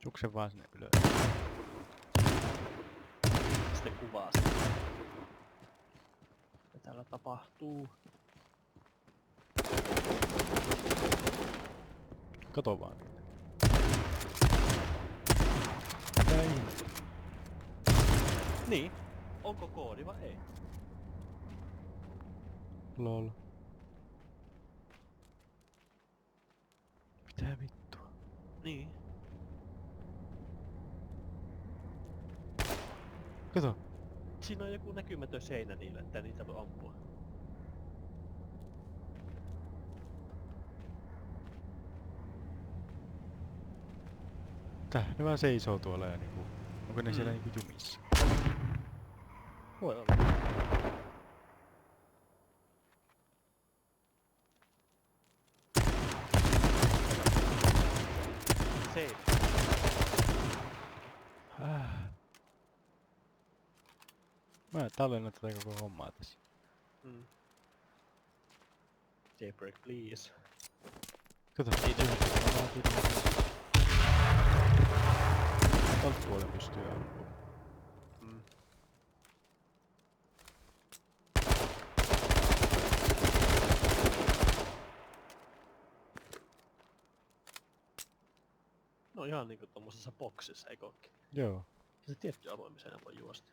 Jukse vaan sinne ylös. Sitten kuvaa sitä. Mitä täällä tapahtuu? Kato vaan niitä. Ei. Niin. Onko koodi vai ei? Lol. Mitä vittua? Niin. Kato. Siinä on joku näkymätön seinä niillä, että niitä voi ampua. Tää, ne vaan seisoo tuolla ja niinku... Onko ne siellä niinku jumissa? Voi olla. Save. Mä tallennan tätä koko hommaa tässä. Jailbreak please. Kato. Tältä puolella pystyy ampumaan. No ihan niinku tommosessa boksissa, eikö ookin? Joo. Se tietty avoimisena voi juosta.